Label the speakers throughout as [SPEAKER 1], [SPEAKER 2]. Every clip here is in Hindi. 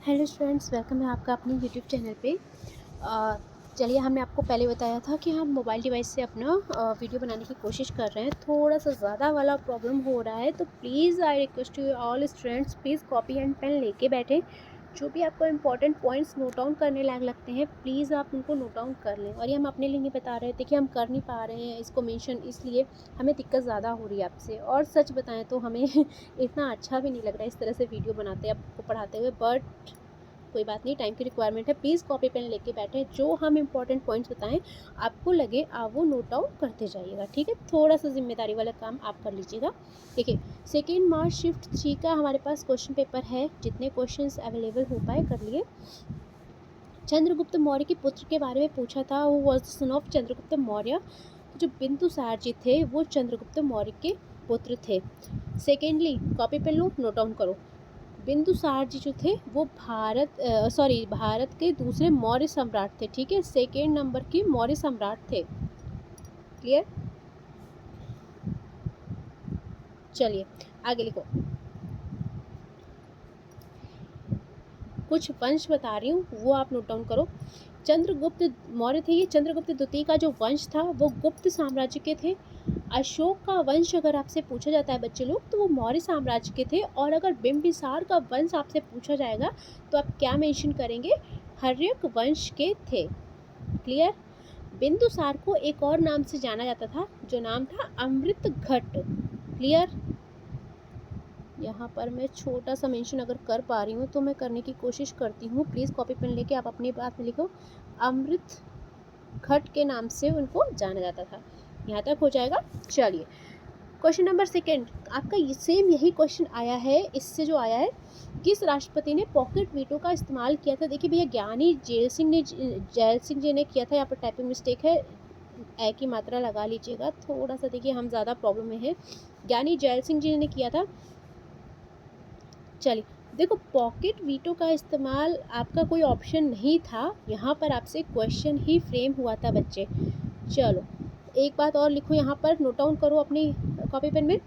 [SPEAKER 1] हेलो स्टूडेंट्स, वेलकम है आपका अपने यूट्यूब चैनल पे। चलिए, हमने आपको पहले बताया था कि हम मोबाइल डिवाइस से अपना वीडियो बनाने की कोशिश कर रहे हैं। थोड़ा सा ज़्यादा वाला प्रॉब्लम हो रहा है, तो please I request you all students, please copy and pen लेके बैठें। जो भी आपको इंपॉर्टेंट पॉइंट्स नोट डाउन करने लायक लगते हैं, प्लीज़ आप उनको नोट डाउन कर लें। और ये हम अपने लिए नहीं बता रहे थे कि हम कर नहीं पा रहे हैं इसको मेंशन, इसलिए हमें दिक्कत ज़्यादा हो रही है आपसे। और सच बताएं तो हमें इतना अच्छा भी नहीं लग रहा है इस तरह से वीडियो बनाते आपको पढ़ाते हुए, बट कोई बात नहीं, टाइम की रिक्वायरमेंट है। प्लीज़ कॉपी पेन लेके बैठे, जो हम इंपॉर्टेंट पॉइंट्स बताएं आपको लगे आप वो नोट डाउन करते जाइएगा, ठीक है। थोड़ा सा जिम्मेदारी वाला काम आप कर लीजिएगा। देखिए, सेकेंड मार्च शिफ्ट 3 का हमारे पास क्वेश्चन पेपर है। जितने क्वेश्चंस अवेलेबल हो पाए कर लिए। चंद्रगुप्त मौर्य के पुत्र के बारे में पूछा था, वो was the son of Chandragupta Maurya. जो बिंदुसार जी थे वो चंद्रगुप्त मौर्य के पुत्र थे। सेकेंडली, कॉपी पेन लो, नोट डाउन करो। बिंदुसार जी जो थे वो भारत के दूसरे मौर्य सम्राट थे, ठीक है। सेकेंड नंबर के मौर्य सम्राट थे। क्लियर। चलिए आगे लिखो। कुछ वंश बता रही हूँ, वो आप नोट डाउन करो। चंद्रगुप्त मौर्य थे ये। चंद्रगुप्त द्वितीय का जो वंश था वो गुप्त साम्राज्य के थे। अशोक का वंश अगर आपसे पूछा जाता है बच्चे लोग, तो वो मौर्य साम्राज्य के थे। और अगर बिंबिसार का वंश आपसे पूछा जाएगा तो आप क्या मेंशन करेंगे? हर्यक वंश के थे। क्लियर। बिंदुसार को एक और नाम से जाना जाता था, जो नाम था अमृतघट। क्लियर। यहाँ पर मैं छोटा सा मेंशन अगर कर पा रही हूँ तो मैं करने की कोशिश करती हूँ। प्लीज़ कॉपी पेन लेके आप अपनी बात में लिखो। अमृतघट के नाम से उनको जाना जाता था। यहाँ तक हो जाएगा। चलिए, क्वेश्चन नंबर सेकेंड आपका सेम यही क्वेश्चन आया है, इससे जो आया है, किस राष्ट्रपति ने पॉकेट वीटो का इस्तेमाल किया था? देखिए भैया, ज्ञानी जैल सिंह जी ने किया था। यहाँ पर टाइपिंग मिस्टेक है, ए की मात्रा लगा लीजिएगा थोड़ा सा। देखिए, हम ज़्यादा प्रॉब्लम में है। ज्ञानी जैल सिंह जी ने किया था। चलिए देखो, पॉकेट वीटो का इस्तेमाल आपका कोई ऑप्शन नहीं था, यहाँ पर आपसे क्वेश्चन ही फ्रेम हुआ था बच्चे। चलो, एक बात और लिखो, यहाँ पर नोट डाउन करो अपनी कॉपी पेन में।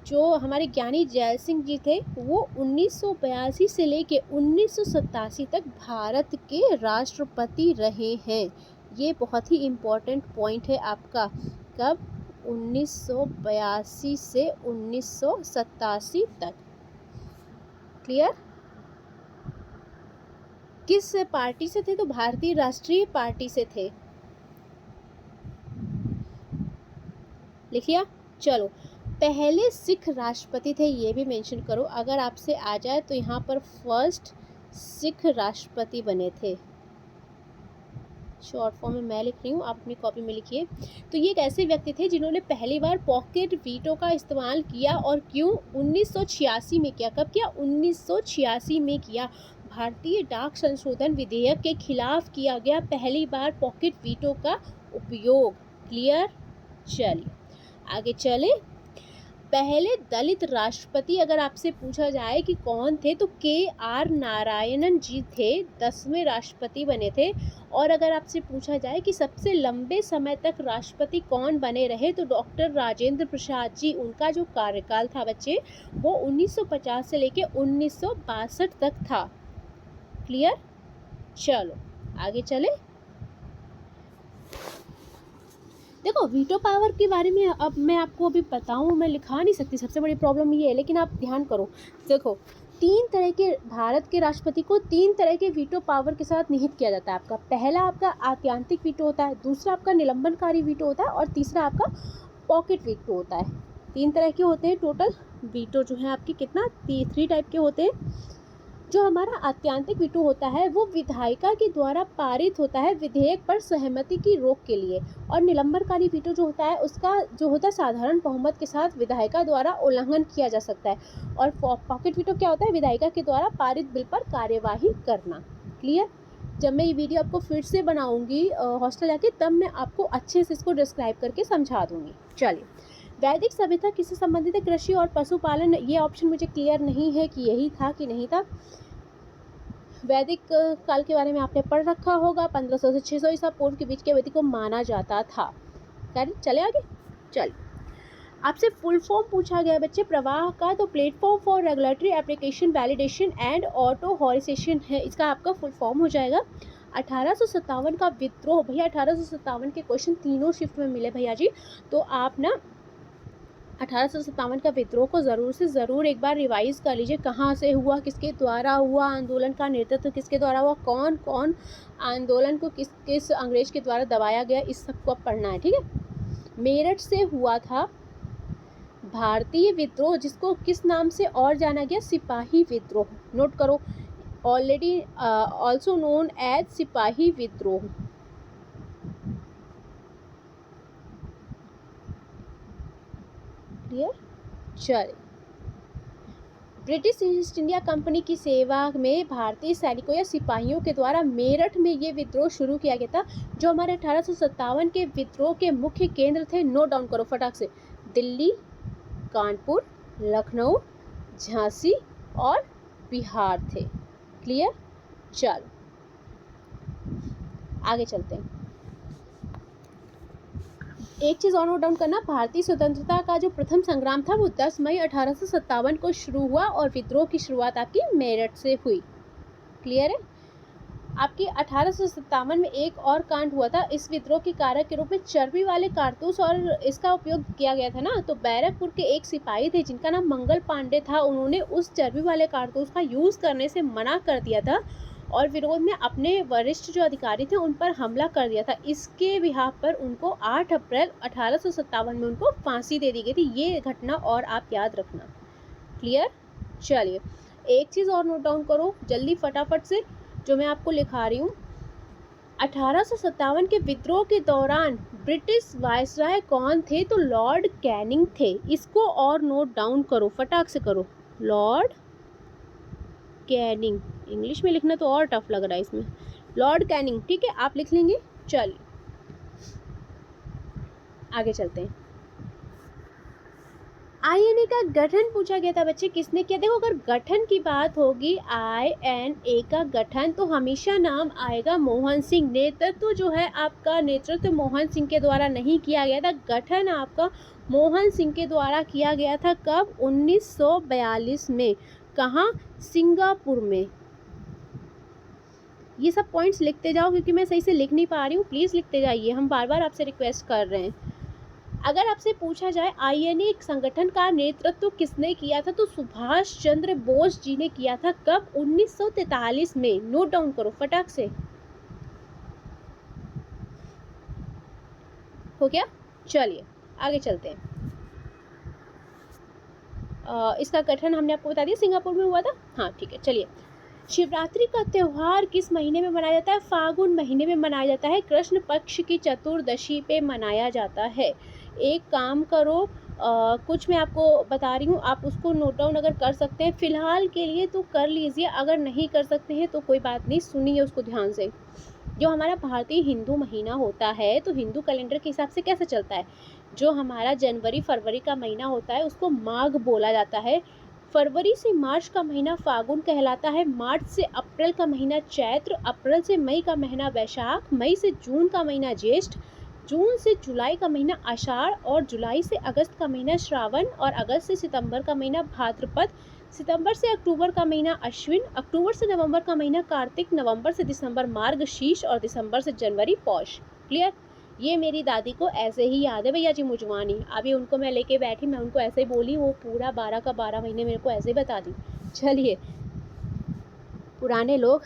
[SPEAKER 1] जो हमारे ज्ञानी जैल सिंह जी थे वो 1982 से लेके 1987 तक भारत के राष्ट्रपति रहे हैं। ये बहुत ही इम्पोर्टेंट पॉइंट है आपका। कब? 1982 से 1987 तक। क्लियर। किस पार्टी से थे? तो भारतीय राष्ट्रीय पार्टी से थे। लिख लिया। चलो, पहले सिख राष्ट्रपति थे, ये भी मेंशन करो। अगर आपसे आ जाए तो यहाँ पर फर्स्ट सिख राष्ट्रपति बने थे। शॉर्ट फॉर्म में मैं लिख रही हूँ, आप अपनी कॉपी में लिखिए। तो ये एक ऐसे व्यक्ति थे जिन्होंने पहली बार पॉकेट वीटो का इस्तेमाल किया। और क्यों? 1986 में किया। कब किया? 1986 में किया। भारतीय डाक संशोधन विधेयक के खिलाफ किया गया पहली बार पॉकेट वीटो का उपयोग। क्लियर। चलिए आगे चले। पहले दलित राष्ट्रपति अगर आपसे पूछा जाए कि कौन थे, तो KR नारायणन जी थे, 10वें राष्ट्रपति बने थे। और अगर आपसे पूछा जाए कि सबसे लंबे समय तक राष्ट्रपति कौन बने रहे, तो डॉक्टर राजेंद्र प्रसाद जी। उनका जो कार्यकाल था बच्चे, वो 1950 से लेके 1962 तक था। क्लियर। चलो आगे चले। देखो, वीटो पावर के बारे में अब मैं आपको अभी बताऊं, मैं लिखा नहीं सकती, सबसे बड़ी प्रॉब्लम ये है। लेकिन आप ध्यान करो। देखो, तीन तरह के भारत के राष्ट्रपति को तीन तरह के वीटो पावर के साथ निहित किया जाता है आपका। पहला आपका आत्यांतिक वीटो होता है, दूसरा आपका निलंबनकारी वीटो होता है, और तीसरा आपका पॉकेट वीटो होता है। तीन तरह के होते हैं टोटल वीटो जो है आपके। कितना? 3 टाइप के होते हैं। जो हमारा आत्यांतिक वीटो होता है वो विधायिका के द्वारा पारित होता है विधेयक पर सहमति की रोक के लिए। और निलंबनकारी वीटो जो होता है, उसका जो होता है साधारण बहुमत के साथ विधायिका द्वारा उल्लंघन किया जा सकता है। और पॉकेट वीटो क्या होता है? विधायिका के द्वारा पारित बिल पर कार्यवाही करना। क्लियर। जब मैं ये वीडियो आपको फिर से बनाऊंगी हॉस्टल जाके, तब मैं आपको अच्छे से इसको डिस्क्राइब करके समझा दूंगी। चलिए, वैदिक सभ्यता किससे संबंधित है? कृषि और पशुपालन। ये ऑप्शन मुझे क्लियर नहीं है कि यही था कि नहीं था। वैदिक काल के बारे में आपने पढ़ रखा होगा। 1500 से 600 ईसा पूर्व के बीच के वैदिक को माना जाता था। चले आगे। चल, आपसे फुल फॉर्म पूछा गया है बच्चे प्रवाह का, तो platform for regulatory application validation and authorisation है, इसका आपका फुल फॉर्म हो जाएगा। 1857 का विद्रोह, भैया 1857 के क्वेश्चन तीनों शिफ्ट में मिले भैया जी, तो आप ना 1857 का विद्रोह को ज़रूर से ज़रूर एक बार रिवाइज कर लीजिए, कहाँ से हुआ, किसके द्वारा हुआ, आंदोलन का नेतृत्व किसके द्वारा हुआ, कौन कौन आंदोलन को किस किस अंग्रेज के द्वारा दबाया गया, इस सबको अब पढ़ना है, ठीक है। मेरठ से हुआ था भारतीय विद्रोह, जिसको किस नाम से और जाना गया, सिपाही विद्रोह, नोट करो, ऑलरेडी ऑल्सो नोन एज सिपाही विद्रोह। क्लियर, चलिए। ब्रिटिश ईस्ट इंडिया कंपनी की सेवा में भारतीय सैनिकों या सिपाहियों के द्वारा मेरठ में ये विद्रोह शुरू किया गया था, जो हमारे 1857 के विद्रोह के मुख्य केंद्र थे। नोट डाउन करो फटाक से, दिल्ली, कानपुर, लखनऊ, झांसी और बिहार थे। क्लियर, चलो आगे चलते हैं। एक चीज़ और नोट डाउन करना, भारतीय स्वतंत्रता का जो प्रथम संग्राम था वो 10 मई 1857 को शुरू हुआ और विद्रोह की शुरुआत आपकी मेरठ से हुई। क्लियर है। आपकी 1857 में एक और कांड हुआ था, इस विद्रोह के कारक के रूप में चर्बी वाले कारतूस और इसका उपयोग किया गया था ना, तो बैरकपुर के एक सिपाही थे जिनका नाम मंगल पांडे था, उन्होंने उस चर्बी वाले कारतूस का यूज़ करने से मना कर दिया था और विरोध में अपने वरिष्ठ जो अधिकारी थे उन पर हमला कर दिया था। इसके बिहाफ पर उनको 8 अप्रैल 1857 में उनको फांसी दे दी गई थी। ये घटना और आप याद रखना। क्लियर, चलिए एक चीज़ और नोट डाउन करो जल्दी फटाफट से, जो मैं आपको लिखा रही हूँ। 1857 के विद्रोह के दौरान ब्रिटिश वायसराय कौन थे, तो लॉर्ड कैनिंग थे। इसको और नोट डाउन करो, फटाक से करो, लॉर्ड कैनिंग। इंग्लिश में लिखना तो और टफ लग रहा है इसमें, लॉर्ड कैनिंग, ठीक है आप लिख लेंगे। चलिए आगे चलते हैं। INA का गठन पूछा गया था बच्चे, किसने किया। देखो अगर गठन की बात होगी INA का गठन, तो हमेशा नाम आएगा मोहन सिंह। नेतृत्व जो है आपका, नेतृत्व मोहन सिंह के द्वारा नहीं किया गया था, गठन आपका मोहन सिंह के द्वारा किया गया था। कब, 1942 में। कहाँ, सिंगापुर में। ये सब पॉइंट्स लिखते जाओ क्योंकि मैं सही से लिख नहीं पा रही हूँ, प्लीज़ लिखते जाइए, हम बार बार आपसे रिक्वेस्ट कर रहे हैं। अगर आपसे पूछा जाए INA संगठन का नेतृत्व किसने किया था, तो सुभाष चंद्र बोस जी ने किया था। कब, 1943 में। नोट डाउन करो फटाक से, हो गया। चलिए आगे चलते हैं। इसका गठन हमने आपको बता दिया, सिंगापुर में हुआ था। हाँ ठीक है, चलिए। शिवरात्रि का त्यौहार किस महीने में मनाया जाता है, फागुन महीने में मनाया जाता है, कृष्ण पक्ष की चतुर्दशी पे मनाया जाता है। एक काम करो, कुछ मैं आपको बता रही हूँ, आप उसको नोट डाउन अगर कर सकते हैं फ़िलहाल के लिए तो कर लीजिए, अगर नहीं कर सकते हैं तो कोई बात नहीं, सुनिए उसको ध्यान से। जो हमारा भारतीय हिंदू महीना होता है, तो हिंदू कैलेंडर के हिसाब से कैसे चलता है, जो हमारा जनवरी फरवरी का महीना होता है उसको माघ बोला जाता है। फरवरी से मार्च का महीना फागुन कहलाता है, मार्च से अप्रैल का महीना चैत्र, अप्रैल से मई का महीना वैशाख, मई से जून का महीना ज्येष्ठ, जून से जुलाई का महीना आषाढ़ और जुलाई से अगस्त का महीना श्रावण और अगस्त से सितंबर का महीना भाद्रपद, सितंबर से अक्टूबर का महीना अश्विन, अक्टूबर से नवंबर का महीना कार्तिक, नवंबर से दिसंबर मार्गशीर्ष और दिसंबर से जनवरी पौष। क्लियर। ये मेरी दादी को ऐसे ही याद है भैया जी, मुझवानी। अभी उनको मैं लेके बैठी, मैं उनको ऐसे ही बोली, वो पूरा 12 का 12 महीने मेरे को ऐसे ही बता दी। चलिए, पुराने लोग,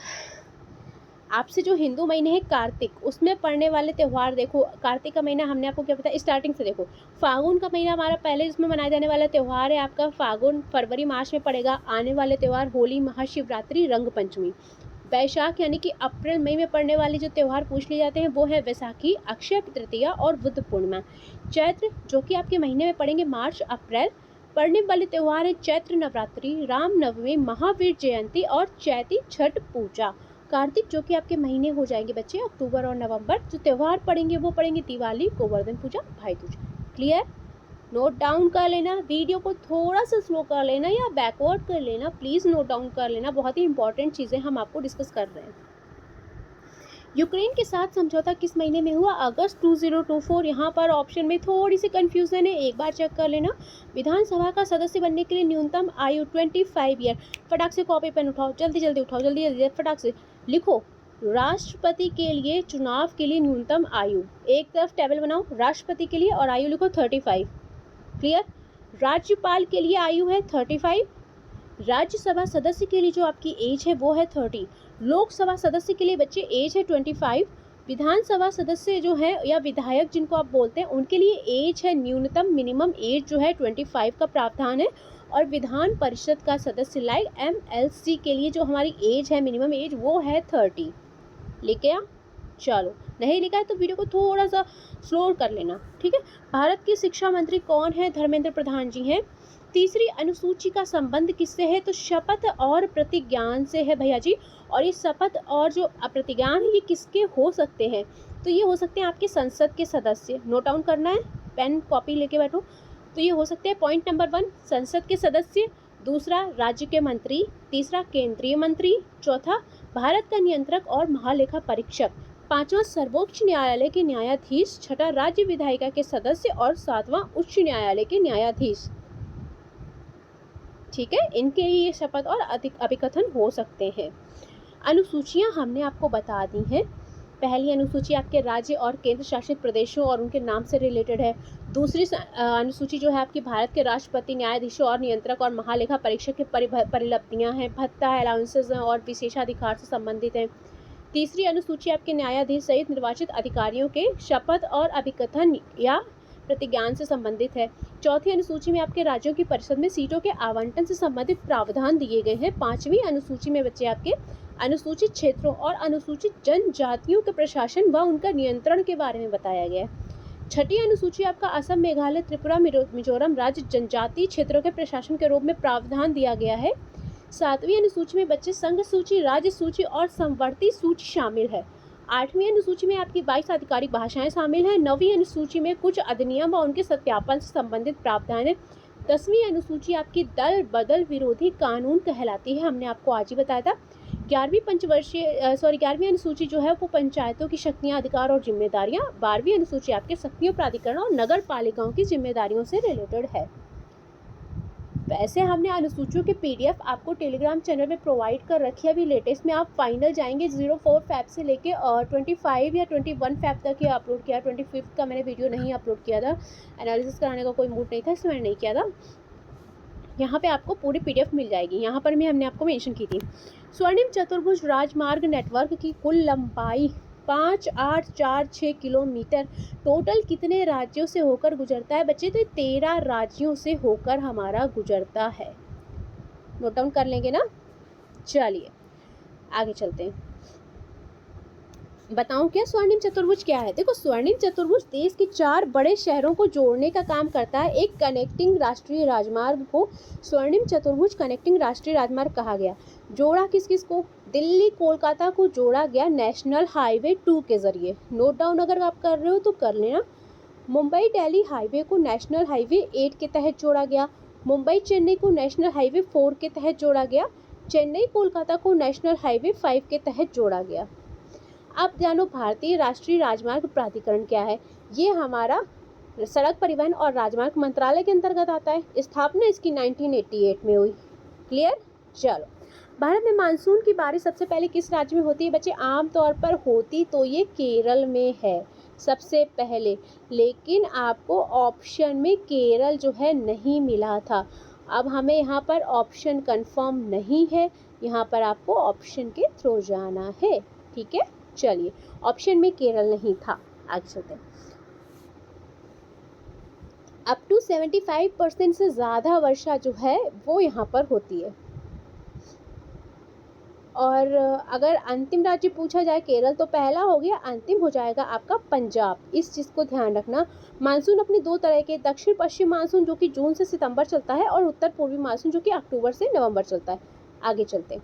[SPEAKER 1] आपसे जो हिंदू महीने हैं कार्तिक, उसमें पड़ने वाले त्यौहार देखो। कार्तिक का महीना हमने आपको क्या बताया, स्टार्टिंग से देखो। फागुन का महीना हमारा पहले जिसमें मनाया जाने वाला त्यौहार है आपका फागुन, फरवरी मार्च में पड़ेगा। आने वाले त्यौहार होली, महाशिवरात्रि, रंग पंचमी। वैशाख यानी कि अप्रैल मई में पड़ने वाले जो त्यौहार पूछ लिए जाते हैं वो है वैसाखी, अक्षय तृतीया और बुद्ध पूर्णिमा। चैत्र जो कि आपके महीने में पड़ेंगे मार्च अप्रैल, पड़ने वाले त्यौहार है चैत्र नवरात्रि, राम नवमी, महावीर जयंती और चैती छठ पूजा। कार्तिक जो कि आपके महीने हो जाएंगे बच्चे अक्टूबर और नवंबर, जो त्यौहार पड़ेंगे वो पड़ेंगे दिवाली, गोवर्धन पूजा, भाई दूज। क्लियर। नोट डाउन कर लेना, वीडियो को थोड़ा सा स्लो कर लेना या बैकवर्ड कर लेना, प्लीज़ नोट डाउन कर लेना, बहुत ही इंपॉर्टेंट चीज़ें हम आपको डिस्कस कर रहे हैं। यूक्रेन के साथ समझौता किस महीने में हुआ? अगस्त 2024। यहाँ पर ऑप्शन में थोड़ी सी कंफ्यूजन है, एक बार चेक कर लेना। विधानसभा का सदस्य बनने के लिए न्यूनतम आयु 25 ईयर। फटाक से कॉपी पेन उठाओ, जल्दी जल्दी उठाओ, जल्दी जल्दी फटाक से लिखो। राष्ट्रपति के लिए चुनाव के लिए न्यूनतम आयु, एक तरफ टेबल बनाओ राष्ट्रपति के लिए और आयु लिखो 35। क्लियर? राज्यपाल के लिए आयु है 35। राज्यसभा सदस्य के लिए जो आपकी एज है वो है 30। लोकसभा सदस्य के लिए बच्चे एज है 25। विधानसभा सदस्य जो है या विधायक जिनको आप बोलते हैं उनके लिए एज है न्यूनतम मिनिमम एज जो है 25 का प्रावधान है। और विधान परिषद का सदस्य लाइक MLC के लिए जो हमारी एज है मिनिमम एज वो है 30। लिख गया? चलो, नहीं लिखा है तो वीडियो को थोड़ा सा स्लो कर लेना, ठीक है। भारत के शिक्षा मंत्री कौन है? धर्मेंद्र प्रधान जी हैं। तीसरी अनुसूची का संबंध किससे है? तो शपथ और प्रतिज्ञान से है भैया जी। और ये शपथ और जो प्रतिज्ञान है ये किसके हो सकते हैं? तो ये हो सकते हैं आपके संसद के सदस्य। नोट डाउन करना है, पेन कॉपी लेके बैठो। तो ये हो सकते हैं पॉइंट नंबर 1 संसद के सदस्य, दूसरा राज्य के मंत्री, तीसरा केंद्रीय मंत्री, चौथा भारत का नियंत्रक और महालेखा परीक्षक, पांचवा सर्वोच्च न्यायालय के न्यायाधीश, छठा राज्य विधायिका के सदस्य और सातवां उच्च न्यायालय के न्यायाधीश। ठीक है, इनके ये शपथ और अभिकथन हो सकते हैं। अनुसूचियां हमने आपको बता दी हैं। पहली अनुसूची आपके राज्य और केंद्र शासित प्रदेशों और उनके नाम से रिलेटेड है। दूसरी अनुसूची जो है आपकी भारत के राष्ट्रपति, न्यायाधीशों और नियंत्रक और महालेखा परीक्षक की परिलब्धियां हैं, भत्ता, अलाउंसेस और विशेषाधिकार से संबंधित है। तीसरी अनुसूची आपके न्यायाधीश सहित निर्वाचित अधिकारियों के शपथ और अभिकथन या प्रतिज्ञान से संबंधित है। चौथी अनुसूची में आपके राज्यों की परिषद में सीटों के आवंटन से संबंधित प्रावधान दिए गए हैं। पांचवी अनुसूची में बच्चे आपके अनुसूचित क्षेत्रों और अनुसूचित जनजातियों के प्रशासन व उनका नियंत्रण के बारे में बताया गया है। छठी अनुसूची आपका असम, मेघालय, त्रिपुरा, मिजोरम राज्य जनजातीय क्षेत्रों के प्रशासन के रूप में प्रावधान दिया गया है। सातवीं अनुसूची में बच्चे संघ सूची, राज्य सूची और संवर्ती सूची शामिल है। आठवीं अनुसूची में आपकी 22 आधिकारिक भाषाएं शामिल हैं। नवीं अनुसूची में कुछ अधिनियम और उनके सत्यापन से संबंधित प्रावधान है। 10वीं अनुसूची आपकी दल बदल विरोधी कानून कहलाती है, हमने आपको आज ही बताया था। 11वीं अनुसूची जो है वो पंचायतों की शक्तियां, अधिकार और जिम्मेदारियां। 12वीं अनुसूची आपके सक्रिय प्राधिकरण और नगर पालिकाओं की जिम्मेदारियों से रिलेटेड है। वैसे हमने अनुसूचियों के PDF आपको टेलीग्राम चैनल में प्रोवाइड कर रखी है। अभी लेटेस्ट में आप फाइनल जाएंगे 04 फैब से लेके 25 या 21 फैब तक ही अपलोड किया। 25 का मैंने वीडियो नहीं अपलोड किया था, एनालिसिस कराने का कोई मूड नहीं था इसलिए मैंने नहीं किया था। यहाँ पे आपको पूरी PDF मिल जाएगी। यहाँ पर भी हमने आपको मेंशन की थी। स्वर्णिम चतुर्भुज राजमार्ग नेटवर्क की कुल लंबाई 5846 किलोमीटर टोटल कितने राज्यों से होकर गुजरता है बच्चे? तो 13 राज्यों से होकर हमारा गुजरता है। नोट डाउन कर लेंगे ना? चलिए आगे चलते हैं। बताऊं क्या स्वर्णिम चतुर्भुज क्या है? देखो, स्वर्णिम चतुर्भुज देश के 4 बड़े शहरों को जोड़ने का काम करता है। एक कनेक्टिंग राष्ट्रीय राजमार्ग को स्वर्णिम चतुर्भुज कनेक्टिंग राष्ट्रीय राजमार्ग कहा गया। जोड़ा किस किस को? दिल्ली कोलकाता को जोड़ा गया नेशनल हाईवे 2 के जरिए। नोट डाउन अगर आप कर रहे हो तो कर लेना। मुंबई दिल्ली हाईवे को नेशनल हाईवे 8 के तहत जोड़ा गया। मुंबई चेन्नई को नेशनल हाईवे 4 के तहत जोड़ा गया। चेन्नई कोलकाता को नेशनल हाईवे 5 के तहत जोड़ा गया। अब जानो भारतीय राष्ट्रीय राजमार्ग प्राधिकरण क्या है? ये हमारा सड़क परिवहन और राजमार्ग मंत्रालय के अंतर्गत आता है। स्थापना इसकी 1988 में हुई। क्लियर? चलो, भारत में मानसून की बारिश सबसे पहले किस राज्य में होती है बच्चे? आमतौर पर होती तो ये केरल में है सबसे पहले, लेकिन आपको ऑप्शन में केरल जो है नहीं मिला था। अब हमें यहाँ पर ऑप्शन कंफर्म नहीं है, यहाँ पर आपको ऑप्शन के थ्रू जाना है। ठीक है, चलिए, ऑप्शन में केरल नहीं था। आगे चलते हैं। अप टू 75% से ज़्यादा वर्षा जो है वो यहाँ पर होती है। और अगर अंतिम राज्य पूछा जाए केरल तो पहला हो गया, अंतिम हो जाएगा आपका पंजाब। इस चीज़ को ध्यान रखना। मानसून अपने 2 तरह के, दक्षिण पश्चिम मानसून जो कि जून से सितंबर चलता है और उत्तर पूर्वी मानसून जो कि अक्टूबर से नवंबर चलता है। आगे चलते हैं।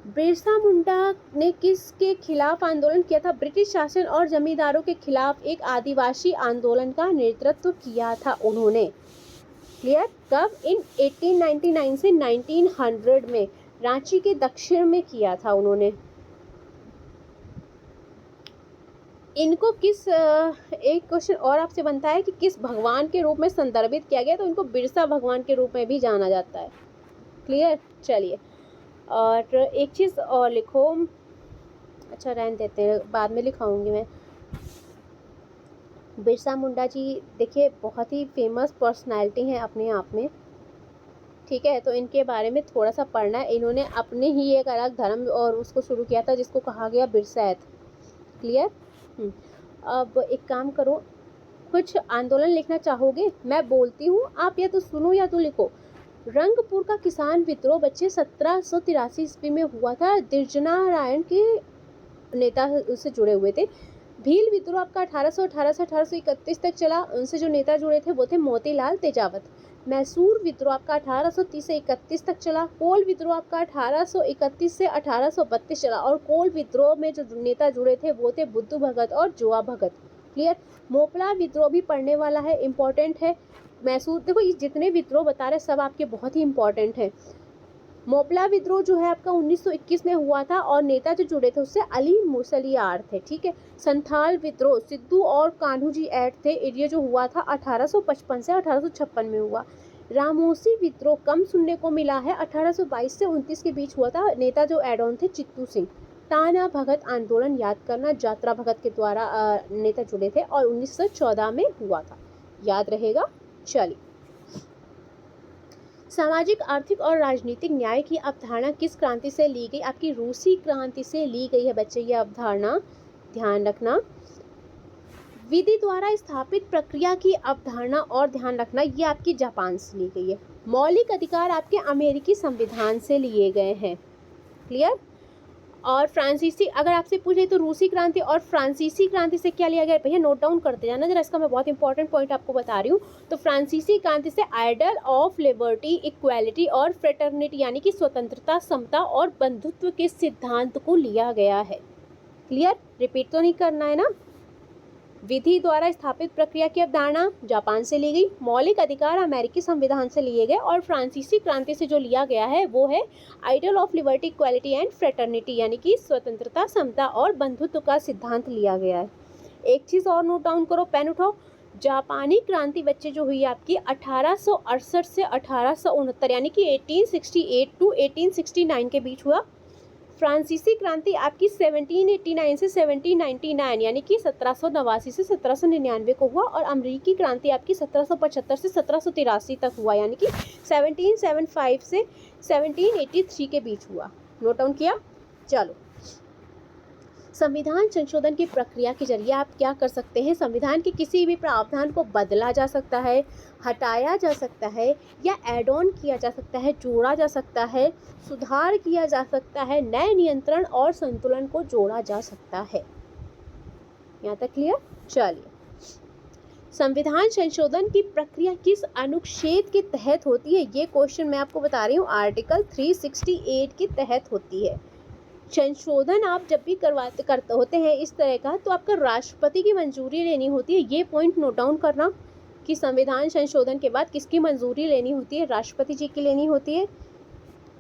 [SPEAKER 1] बिरसा मुंडा ने किसके खिलाफ आंदोलन किया था? ब्रिटिश शासन और जमींदारों के खिलाफ एक आदिवासी आंदोलन का नेतृत्व किया था उन्होंने। क्लियर? कब? इन 1899 से 1900 में रांची के दक्षिण में किया था उन्होंने। इनको किस एक क्वेश्चन और आपसे बनता है कि किस भगवान के रूप में संदर्भित किया गया, तो इनको बिरसा भगवान के रूप में भी जाना जाता है। क्लियर, चलिए। और एक चीज़ और लिखो, अच्छा रहने देते हैं, बाद में लिखाऊंगी मैं। बिरसा मुंडा जी देखिए बहुत ही फेमस पर्सनालिटी हैं अपने आप में, ठीक है, तो इनके बारे में थोड़ा सा पढ़ना है। इन्होंने अपने ही एक अलग धर्म और उसको शुरू किया था जिसको कहा गया बिरसैत। क्लियर। अब एक काम करो, कुछ आंदोलन लिखना चाहोगे? मैं बोलती हूँ, आप या तो सुनो या तो लिखो। रंगपुर का किसान विद्रोह बच्चे 1783 ईस्वी में हुआ था। दिरजनारायण के नेता उससे जुड़े हुए थे। भील विद्रोह आपका 1818 से 1831 तक चला। उनसे जो नेता जुड़े थे वो थे मोतीलाल तेजावत। मैसूर विद्रोह आपका 1830 से 31 तक चला। कोल विद्रोह आपका 1831 से 1832 चला, और कोल विद्रोह में जो नेता जुड़े थे वो थे बुद्धू भगत और जोआ भगत। क्लियर। मोपला विद्रोह भी पढ़ने वाला है, इंपॉर्टेंट है। मैसूर, देखो ये जितने विद्रोह बता रहे सब आपके बहुत ही इंपॉर्टेंट है। मोपला विद्रोह जो है आपका 1921 में हुआ था, और नेता जो जुड़े थे उससे अली मुसलियार थे, ठीक है। संथाल विद्रोह सिद्धू और कान्हू जी ऐड थे, ये जो हुआ था 1855 से 1856 में हुआ। रामोसी विद्रोह कम सुनने को मिला है, 1822 से 29 के बीच हुआ था। नेता जो एड ऑन थे चित्तू सिंह। ताना भगत आंदोलन याद करना, यात्रा भगत के द्वारा नेता जुड़े थे, और 1914 में हुआ था, याद रहेगा। चलिए, सामाजिक, आर्थिक और राजनीतिक न्याय की अवधारणा किस क्रांति से ली गई? आपकी रूसी क्रांति से ली गई है बच्चे, ये अवधारणा ध्यान रखना। विधि द्वारा स्थापित प्रक्रिया की अवधारणा और ध्यान रखना, ये आपकी जापान से ली गई है। मौलिक अधिकार आपके अमेरिकी संविधान से लिए गए हैं। क्लियर। और फ्रांसीसी, अगर आपसे पूछे तो रूसी क्रांति और फ्रांसीसी क्रांति से क्या लिया गया? भैया नोट डाउन करते जाना जरा, इसका मैं बहुत इंपॉर्टेंट पॉइंट आपको बता रही हूँ। तो फ्रांसीसी क्रांति से आइडल ऑफ लिबर्टी, इक्वालिटी और फ्रेटर्निटी, यानी कि स्वतंत्रता, समता और बंधुत्व के सिद्धांत को लिया गया है। क्लियर, रिपीट तो नहीं करना है ना। विधि द्वारा स्थापित प्रक्रिया की अवधारणा जापान से ली गई, मौलिक अधिकार अमेरिकी संविधान से लिए गए, और फ्रांसीसी क्रांति से जो लिया गया है वो है idol of liberty, equality and fraternity, यानी कि स्वतंत्रता, समता और बंधुत्व का सिद्धांत लिया गया है। एक चीज़ और नोट डाउन करो, पेन उठाओ। जापानी क्रांति बच्चे जो हुई आपकी 1868 से 1869, यानी कि 1868 टू 1869 के बीच हुआ। फ्रांसीसी क्रांति आपकी 1789 से 1799, यानी कि 1789 से 1799 को हुआ, और अमेरिकी क्रांति आपकी 1775 से 1783 तक हुआ, यानी कि 1775 से 1783 के बीच हुआ। नोट डाउन किया। चलो, संविधान संशोधन की प्रक्रिया के जरिए आप क्या कर सकते हैं? संविधान के किसी भी प्रावधान को बदला जा सकता है, हटाया जा सकता है, या ऐड ऑन किया जा सकता है, जोड़ा जा सकता है, सुधार किया जा सकता है, नए नियंत्रण और संतुलन को जोड़ा जा सकता है। यहाँ तक क्लियर? चलिए, संविधान संशोधन की प्रक्रिया किस अनुच्छेद के तहत होती है? ये क्वेश्चन मैं आपको बता रही हूँ, आर्टिकल 368 के तहत होती है। संशोधन आप जब भी करते होते हैं इस तरह का, तो आपका राष्ट्रपति की मंजूरी लेनी होती है। ये पॉइंट नोट डाउन करना कि संविधान संशोधन के बाद किसकी मंजूरी लेनी होती है? राष्ट्रपति जी की लेनी होती है।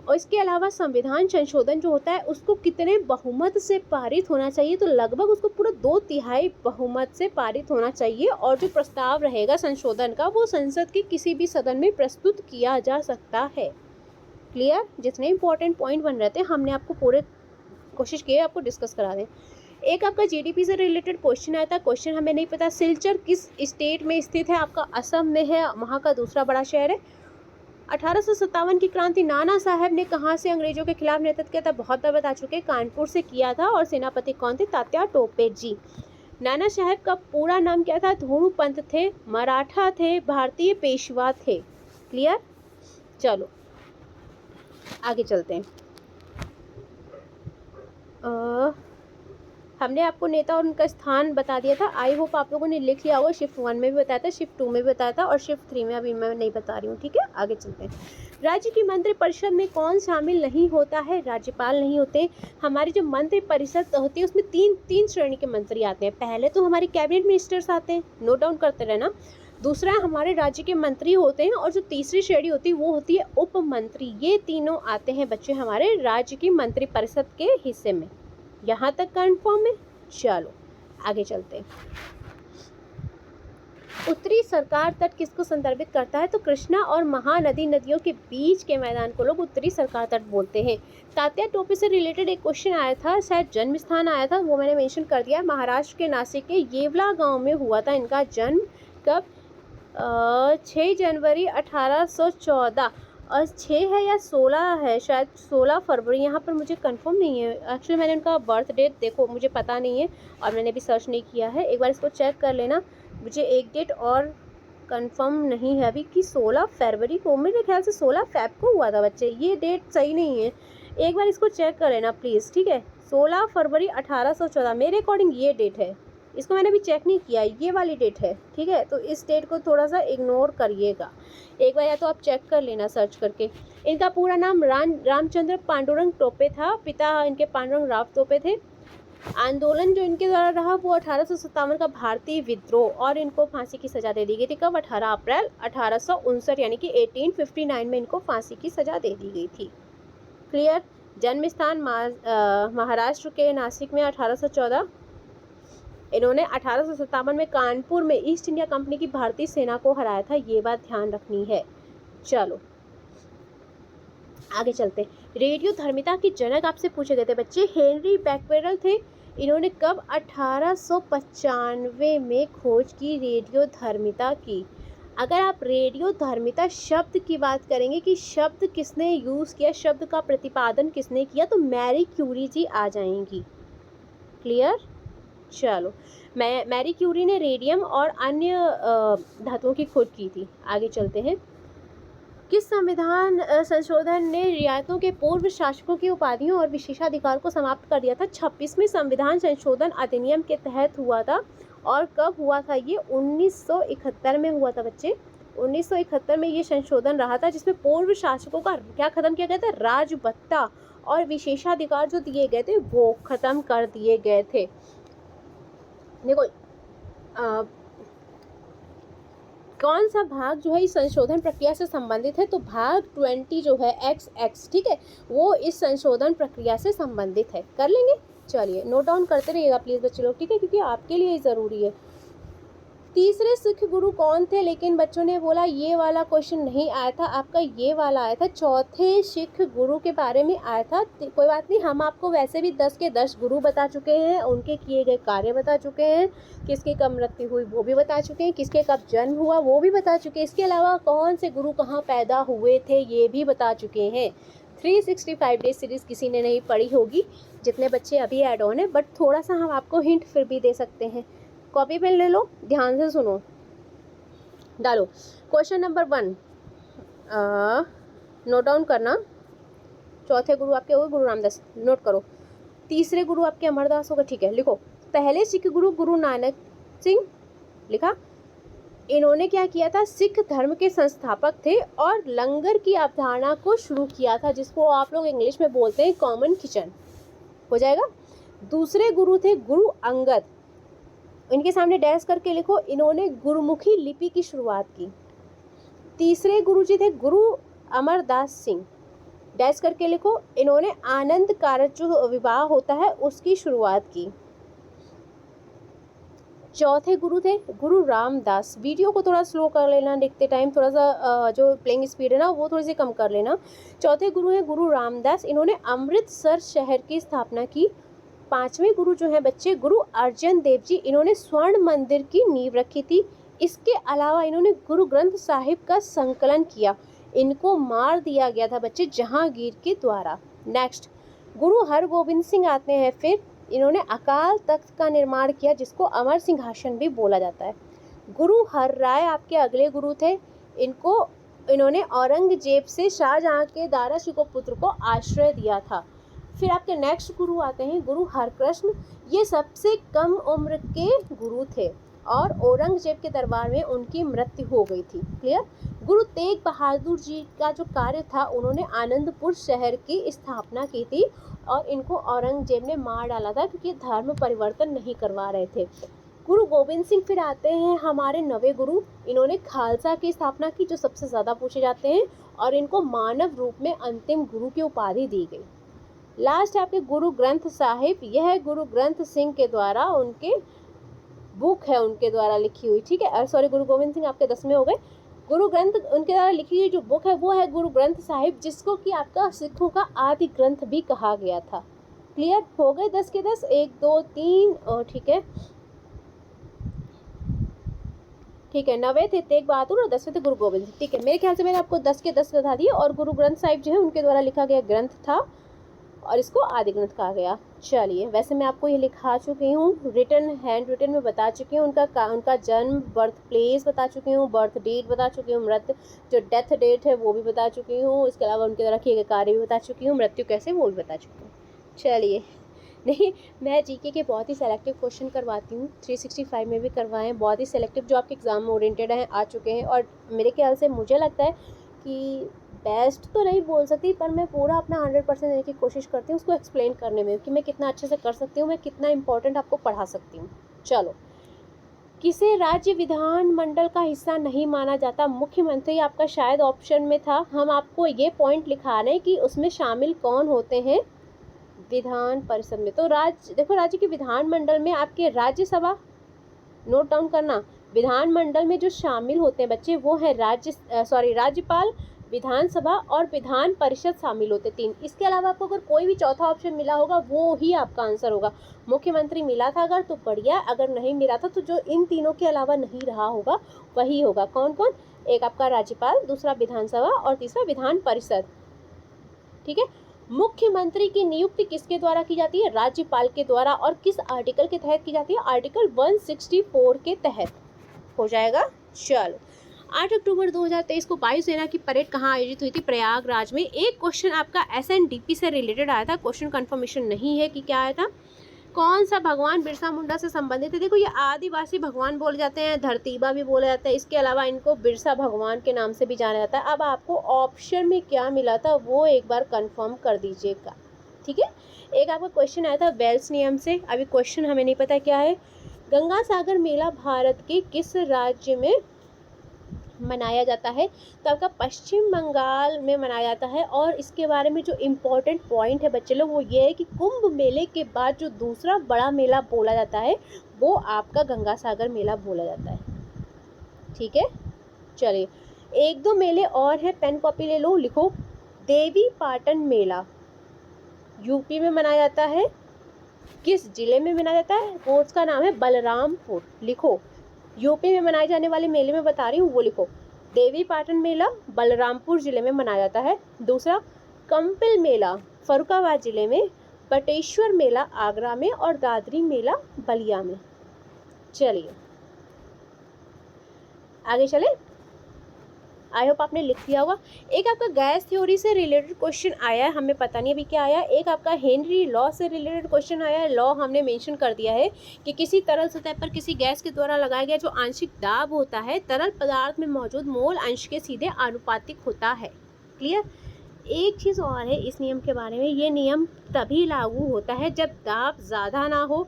[SPEAKER 1] और इसके अलावा संविधान संशोधन जो होता है उसको कितने बहुमत से पारित होना चाहिए? तो लगभग उसको पूरा 2/3 बहुमत से पारित होना चाहिए, और जो प्रस्ताव रहेगा संशोधन का वो संसद के किसी भी सदन में प्रस्तुत किया जा सकता है। क्लियर? जितने इंपॉर्टेंट पॉइंट बन रहे थे हमने आपको पूरे कोशिश की है आपको डिस्कस करा दें। एक आपका जीडीपी से रिलेटेड क्वेश्चन आया था। क्वेश्चन हमें नहीं पता सिलचर किस स्टेट में स्थित है? आपका असम में है, वहाँ का दूसरा बड़ा शहर है। 1857 की क्रांति नाना साहब ने कहाँ से अंग्रेजों के खिलाफ नेतृत्व किया था? बहुत बार बता चुके, कानपुर से किया था, और सेनापति कौन थे? तात्या टोपे जी। नाना साहब का पूरा नाम क्या था? धोरू पंत थे, मराठा थे, भारतीय पेशवा थे। क्लियर? चलो आगे चलते हैं। हमने आपको नेता और उनका स्थान बता दिया था। आई होप आप लोगों ने लिख लिया होगा। शिफ्ट 1 में भी बताया था, शिफ्ट 2 में भी बताया था, और शिफ्ट 3 में अभी मैं नहीं बता रही हूँ। ठीक है, आगे चलते हैं। राज्य की मंत्रिपरिषद में कौन शामिल नहीं होता है? राज्यपाल नहीं होते। हमारी जो मंत्रिपरिषद होती है उसमें तीन श्रेणी के मंत्री आते हैं। पहले तो हमारे कैबिनेट मिनिस्टर्स आते हैं, नोट डाउन करते रहना। दूसरा हमारे राज्य के मंत्री होते हैं, और जो तीसरी श्रेणी होती है वो होती है उप मंत्री। ये तीनों आते हैं बच्चे हमारे राज्य की मंत्रिपरिषद के हिस्से में। यहाँ तक कंफर्म है? चलो आगे चलते हैं। उत्तरी सरकार तट किसको संदर्भित करता है? तो कृष्णा और महानदी नदियों के बीच के मैदान को लोग उत्तरी सरकार तट बोलते हैं। तात्या टोपे से रिलेटेड एक क्वेश्चन आया था, शायद जन्म स्थान आया था, वो मैंने मेंशन कर दिया। महाराष्ट्र के नासिक के येवला गांव में हुआ था इनका जन्म। कब? 6 जनवरी 1814। और 6 है या 16 है, शायद 16 फरवरी, यहाँ पर मुझे कंफर्म नहीं है। एक्चुअली मैंने उनका बर्थ डेट देखो मुझे पता नहीं है और मैंने भी सर्च नहीं किया है, एक बार इसको चेक कर लेना। मुझे एक डेट और कंफर्म नहीं है अभी कि 16 फरवरी को, मेरे ख्याल से 16 फेब को हुआ था बच्चे, ये डेट सही नहीं है, एक बार इसको चेक कर लेना प्लीज़, ठीक है। 16 फरवरी 1814 मेरे अकॉर्डिंग ये डेट है, इसको मैंने भी चेक नहीं किया, ये वाली डेट है, ठीक है। तो इस डेट को थोड़ा सा इग्नोर करिएगा, एक बार या तो आप चेक कर लेना सर्च करके। इनका पूरा नाम रामचंद्र पांडुरंग टोपे था, पिता इनके पांडुरंग राव टोपे थे। आंदोलन जो इनके द्वारा रहा वो 1857 का भारतीय विद्रोह, और इनको फांसी की सज़ा दे दी गई थी। कब? 18 अप्रैल 1859, यानी कि 1859 में इनको फांसी की सज़ा दे दी गई थी। क्लियर? जन्म स्थान महाराष्ट्र के नासिक में 1814। इन्होंने 1857 में कानपुर में ईस्ट इंडिया कंपनी की भारतीय सेना को हराया था, ये बात ध्यान रखनी है। चलो आगे चलते। रेडियो धर्मिता के जनक आपसे पूछे गए थे बच्चे, हेनरी बैक्वेरल थे। इन्होंने कब? 1895 में खोज की रेडियो धर्मिता की। अगर आप रेडियो धर्मिता शब्द की बात करेंगे कि शब्द किसने यूज़ किया, शब्द का प्रतिपादन किसने किया, तो मैरी क्यूरी जी आ जाएंगी। क्लियर? चलो, मैरी क्यूरी ने रेडियम और अन्य धातुओं की खोज की थी। आगे चलते हैं। किस संविधान संशोधन ने रियायतों के पूर्व शासकों की उपाधियों और विशेषाधिकार को समाप्त कर दिया था? 26वें संविधान संशोधन अधिनियम के तहत हुआ था। और कब हुआ था ये? 1971 में हुआ था बच्चे। 1971 में ये संशोधन रहा था, जिसमें पूर्व शासकों का क्या खत्म किया गया था? राजबत्ता और विशेषाधिकार जो दिए गए थे वो खत्म कर दिए गए थे। देखो कौन सा भाग जो है इस संशोधन प्रक्रिया से संबंधित है? तो भाग 20 जो है XX, ठीक है, वो इस संशोधन प्रक्रिया से संबंधित है। कर लेंगे? चलिए नोट डाउन करते रहिएगा प्लीज़ बच्चे लोग, ठीक है, क्योंकि आपके लिए ज़रूरी है। तीसरे सिख गुरु कौन थे? लेकिन बच्चों ने बोला ये वाला क्वेश्चन नहीं आया था, आपका ये वाला आया था। चौथे सिख गुरु के बारे में आया था। कोई बात नहीं, हम आपको वैसे भी 10 के 10 गुरु बता चुके हैं, उनके किए गए कार्य बता चुके हैं, किसकी कब मृत्यु हुई वो भी बता चुके हैं, किसके कब जन्म हुआ वो भी बता चुके हैं। इसके अलावा कौन से गुरु कहाँ पैदा हुए थे ये भी बता चुके हैं। 365 डेज सीरीज़ किसी ने नहीं पढ़ी होगी, जितने बच्चे अभी ऐड ऑन है, बट थोड़ा सा हम आपको हिंट फिर भी दे सकते हैं। कॉपी पेन ले लो, ध्यान से सुनो, डालो। क्वेश्चन नंबर 1 नोट डाउन करना। चौथे गुरु आपके हो गए गुरु रामदास, नोट करो। तीसरे गुरु आपके अमरदास होगा, ठीक है, लिखो। पहले सिख गुरु गुरु नानक सिंह, लिखा। इन्होंने क्या किया था? सिख धर्म के संस्थापक थे और लंगर की अवधारणा को शुरू किया था, जिसको आप लोग इंग्लिश में बोलते हैं कॉमन किचन, हो जाएगा। दूसरे गुरु थे गुरु अंगद, इनके सामने डैश करके लिखो, इन्होंने गुरुमुखी लिपि की शुरुआत की। तीसरे गुरु जी थे गुरु अमरदास सिंह, डैश करके लिखो, इन्होंने आनंद कारक जो विवाह होता है उसकी शुरुआत की। चौथे गुरु थे गुरु रामदास। वीडियो को थोड़ा स्लो कर लेना, देखते टाइम थोड़ा सा जो प्लेइंग स्पीड है ना वो थोड़ी सी कम कर लेना। चौथे गुरु हैं गुरु रामदास, इन्होंने अमृतसर शहर की स्थापना की। पांचवें गुरु जो हैं बच्चे गुरु अर्जन देव जी, इन्होंने स्वर्ण मंदिर की नींव रखी थी। इसके अलावा इन्होंने गुरु ग्रंथ साहिब का संकलन किया। इनको मार दिया गया था बच्चे जहांगीर के द्वारा। नेक्स्ट गुरु हरगोबिंद सिंह आते हैं, फिर इन्होंने अकाल तख्त का निर्माण किया, जिसको अमर सिंहासन भी बोला जाता है। गुरु हर राय आपके अगले गुरु थे, इन्होंने औरंगजेब से शाहजहां के दारा शिकोह पुत्र को आश्रय दिया था। फिर आपके नेक्स्ट गुरु आते हैं गुरु हरकृष्ण, ये सबसे कम उम्र के गुरु थे और औरंगजेब के दरबार में उनकी मृत्यु हो गई थी। क्लियर? गुरु तेग बहादुर जी का जो कार्य था, उन्होंने आनंदपुर शहर की स्थापना की थी और इनको औरंगजेब ने मार डाला था क्योंकि धर्म परिवर्तन नहीं करवा रहे थे। गुरु गोविंद सिंह फिर आते हैं हमारे नवे गुरु, इन्होंने खालसा की स्थापना की, जो सबसे ज़्यादा पूछे जाते हैं, और इनको मानव रूप में अंतिम गुरु की उपाधि दी गई। लास्ट है आपके गुरु ग्रंथ साहिब, यह गुरु ग्रंथ सिंह के द्वारा उनके बुक है उनके द्वारा लिखी हुई, ठीक है। सॉरी, गुरु गोविंद सिंह आपके 10 में हो गए। गुरु ग्रंथ उनके द्वारा लिखी हुई जो बुक है वो है गुरु ग्रंथ साहिब, जिसको कि आपका सिखों का आदि ग्रंथ भी कहा गया था। क्लियर हो गए 10 के 10, 1 2 3 और ठीक है, ठीक है। 9वें थे तेग बहादुर और 10वें थे गुरु गोविंद सिंह, ठीक है। मेरे ख्याल से मैंने आपको 10 के 10 बता दिए। और गुरु ग्रंथ साहिब जो है उनके द्वारा लिखा गया ग्रंथ था और इसको आदि ग्रंथ कहा गया। चलिए, वैसे मैं आपको ये लिखा चुकी हूँ, रिटन हैंड रिटन में बता चुकी हूँ, उनका जन्म बर्थ प्लेस बता चुकी हूँ, बर्थ डेट बता चुकी हूँ, मृत्यु जो डेथ डेट है वो भी बता चुकी हूँ, इसके अलावा उनके द्वारा किए गए कार्य भी बता चुकी हूँ, मृत्यु कैसे वो भी बता चुकी हूँ। चलिए, नहीं, मैं जीके के बहुत ही सेलेक्टिव क्वेश्चन करवाती हूँ, 365 में भी करवाएं, बहुत ही सेलेक्टिव जो आपके एग्जाम ओरिएंटेड हैं आ चुके हैं। और मेरे ख्याल से मुझे लगता है कि बेस्ट तो नहीं बोल सकती, पर मैं पूरा अपना 100% देने की कोशिश करती हूँ उसको एक्सप्लेन करने में कि मैं कितना अच्छे से कर सकती हूँ, मैं कितना इंपॉर्टेंट आपको पढ़ा सकती हूँ। चलो, किसे राज्य विधानमंडल का हिस्सा नहीं माना जाता? मुख्यमंत्री आपका शायद ऑप्शन में था। हम आपको ये पॉइंट लिखा रहे हैं कि उसमें शामिल कौन होते हैं विधान परिषद में। तो देखो, राज्य के विधानमंडल में आपके राज्यसभा, नोट डाउन करना, विधानमंडल में जो शामिल होते हैं बच्चे वो है राज्यपाल, विधानसभा और विधान परिषद शामिल होते 3। इसके अलावा आपको अगर कोई भी चौथा ऑप्शन मिला होगा वो ही आपका आंसर होगा। मुख्यमंत्री मिला था अगर तो बढ़िया, अगर नहीं मिला था तो जो इन तीनों के अलावा नहीं रहा होगा वही होगा। कौन कौन? एक आपका राज्यपाल, दूसरा विधानसभा और तीसरा विधान परिषद, ठीक है। मुख्यमंत्री की नियुक्ति किसके द्वारा की जाती है? राज्यपाल के द्वारा। और किस आर्टिकल के तहत की जाती है? आर्टिकल 164 के तहत हो जाएगा। चलो, 8 अक्टूबर 2023 को वायुसेना की परेड कहाँ आयोजित हुई थी? प्रयागराज में। एक क्वेश्चन आपका SNDP से रिलेटेड आया था, क्वेश्चन कंफर्मेशन नहीं है कि क्या आया था। कौन सा भगवान बिरसा मुंडा से संबंधित है? देखो, ये आदिवासी भगवान बोले जाते हैं, धरतीबा भी बोले जाते हैं, इसके अलावा इनको बिरसा भगवान के नाम से भी जाना जाता है। अब आपको ऑप्शन में क्या मिला था वो एक बार कंफर्म कर दीजिएगा, ठीक है। एक आपका क्वेश्चन आया था वेल्स नियम से, अभी क्वेश्चन हमें नहीं पता क्या है। गंगा सागर मेला भारत के किस राज्य में मनाया जाता है? तो आपका पश्चिम बंगाल में मनाया जाता है। और इसके बारे में जो इम्पोर्टेंट पॉइंट है बच्चे लोग वो ये है कि कुंभ मेले के बाद जो दूसरा बड़ा मेला बोला जाता है वो आपका गंगा सागर मेला बोला जाता है, ठीक है। चलिए, 1-2 मेले और हैं, पेन कॉपी ले लो, लिखो। देवी पाटन मेला यूपी में मनाया जाता है, किस जिले में मनाया जाता है? वो उसका नाम है बलरामपुर, लिखो। यूपी में मनाए जाने वाले मेले में बता रही हूँ वो लिखो। देवी पाटन मेला बलरामपुर जिले में मनाया जाता है। दूसरा, कंपिल मेला फरुखाबाद जिले में, बटेश्वर मेला आगरा में और दादरी मेला बलिया में। चलिए आगे चले, आई होप आपने लिख दिया होगा। एक आपका गैस थ्योरी से रिलेटेड क्वेश्चन आया है, हमें पता नहीं अभी क्या आया। एक आपका हेनरी लॉ से रिलेटेड क्वेश्चन आया है। लॉ हमने मेंशन कर दिया है कि किसी तरल सतह पर किसी गैस के द्वारा लगाया गया जो आंशिक दाब होता है तरल पदार्थ में मौजूद मोल अंश के सीधे आनुपातिक होता है। क्लियर। एक चीज़ और है इस नियम के बारे में, ये नियम तभी लागू होता है जब दाब ज़्यादा ना हो,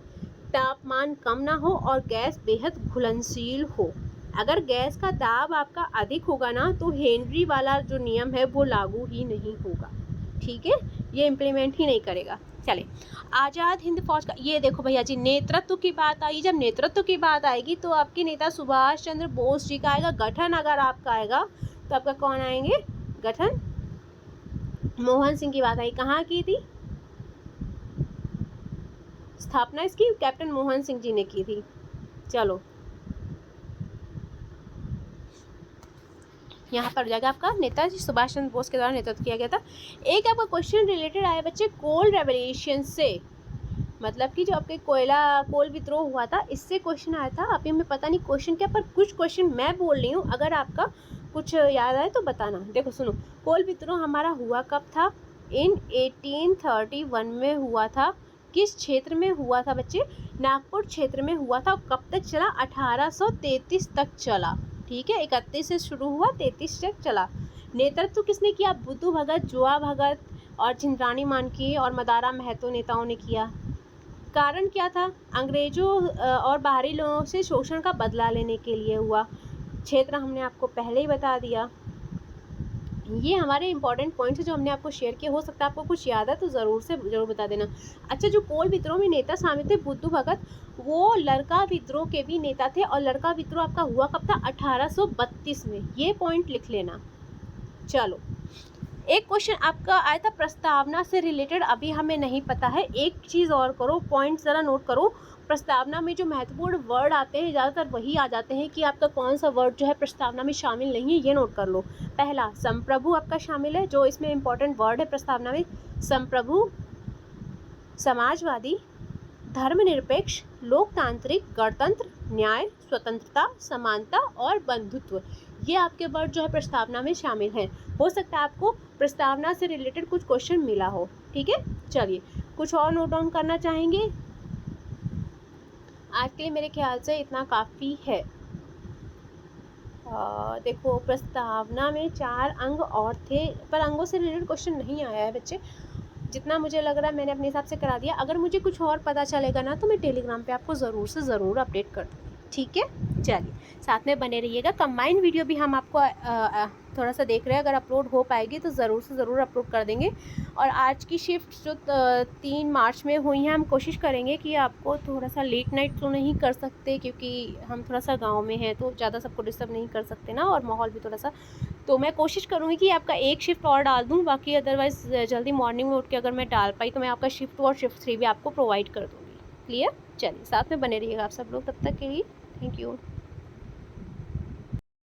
[SPEAKER 1] तापमान कम ना हो और गैस बेहद घुलनशील हो। अगर गैस का दाब आपका अधिक होगा ना तो हेनरी वाला जो नियम है वो लागू ही नहीं होगा, ठीक है, ये इम्प्लीमेंट ही नहीं करेगा। चले, आज़ाद हिंद फौज का, ये देखो भैया जी, नेतृत्व की बात आई, जब नेतृत्व की बात आएगी तो आपके नेता सुभाष चंद्र बोस जी का आएगा। गठन अगर आपका आएगा तो आपका कौन आएंगे? गठन मोहन सिंह की बात आई, कहाँ की थी स्थापना इसकी? कैप्टन मोहन सिंह जी ने की थी। चलो, यहाँ पर जाएगा आपका नेताजी सुभाष चंद्र बोस के द्वारा नेतृत्व किया गया था। एक आपका क्वेश्चन रिलेटेड आया बच्चे कोल रेवोल्यूशन से, मतलब कि जो आपके कोल विद्रोह हुआ था इससे क्वेश्चन आया था। अभी हमें पता नहीं क्वेश्चन क्या, पर कुछ क्वेश्चन मैं बोल रही हूँ, अगर आपका कुछ याद आए तो बताना। देखो सुनो, कोल विद्रोह हमारा हुआ कब था? इन 1831 में हुआ था। किस क्षेत्र में हुआ था बच्चे? नागपुर क्षेत्र में हुआ था। कब तक चला? 1833 तक चला, ठीक है। 31 से शुरू हुआ, 33 तक चला। नेतृत्व किसने किया? बुद्धू भगत, जुआ भगत और चिंद्राणी मानकी और मदारा महतो नेताओं ने किया। कारण क्या था? अंग्रेजों और बाहरी लोगों से शोषण का बदला लेने के लिए हुआ। क्षेत्र हमने आपको पहले ही बता दिया। ये हमारे इंपॉर्टेंट पॉइंट्स हैं जो हमने आपको शेयर किए। हो सकता है आपको कुछ याद है तो ज़रूर बता देना। अच्छा, जो कोल विद्रोह में नेता शामिल थे बुद्धू भगत, वो लड़का विद्रोह के भी नेता थे और लड़का विद्रोह आपका हुआ कब था? 1832 में। ये पॉइंट लिख लेना। चलो, एक क्वेश्चन आपका आया था प्रस्तावना से रिलेटेड, अभी हमें नहीं पता है। एक चीज़ और करो, पॉइंट ज़रा नोट करो। प्रस्तावना में जो महत्वपूर्ण वर्ड आते हैं ज़्यादातर वही आ जाते हैं कि आपका कौन सा वर्ड जो है प्रस्तावना में शामिल नहीं है, ये नोट कर लो। पहला संप्रभु आपका शामिल है, जो इसमें इंपॉर्टेंट वर्ड है प्रस्तावना में। संप्रभु, समाजवादी, धर्मनिरपेक्ष, लोकतांत्रिक, गणतंत्र, न्याय, स्वतंत्रता, समानता और बंधुत्व, ये आपके वर्ड जो है प्रस्तावना में शामिल हैं। हो सकता है आपको प्रस्तावना से रिलेटेड कुछ क्वेश्चन मिला हो। ठीक है, चलिए कुछ और नोट डाउन करना चाहेंगे? आज के लिए मेरे ख्याल से इतना काफ़ी है। देखो, प्रस्तावना में 4 अंग और थे, पर अंगों से रिलेटेड क्वेश्चन नहीं आया है बच्चे। जितना मुझे लग रहा है मैंने अपने हिसाब से करा दिया। अगर मुझे कुछ और पता चलेगा ना तो मैं टेलीग्राम पे आपको ज़रूर से ज़रूर अपडेट कर दूँगी। ठीक है, चलिए साथ में बने रहिएगा। कंबाइंड वीडियो भी हम आपको थोड़ा सा देख रहे हैं, अगर अपलोड हो पाएगी तो ज़रूर से ज़रूर अपलोड कर देंगे। और आज की शिफ्ट जो 3 मार्च में हुई है, हम कोशिश करेंगे कि आपको थोड़ा सा लेट नाइट तो नहीं कर सकते, क्योंकि हम थोड़ा सा गाँव में हैं तो ज़्यादा सबको डिस्टर्ब नहीं कर सकते ना, और माहौल भी थोड़ा सा, तो मैं कोशिश करूँगी कि आपका एक शिफ्ट और डाल दूँ। बाकी अदरवाइज़ जल्दी मॉर्निंग में उठ के अगर मैं डाल पाई तो मैं आपका शिफ्ट 2 और शिफ्ट 3 भी आपको प्रोवाइड कर दूँगी। क्लियर? चलिए साथ में बने रहिएगा आप सब लोग, तब तक के लिए थैंक यू।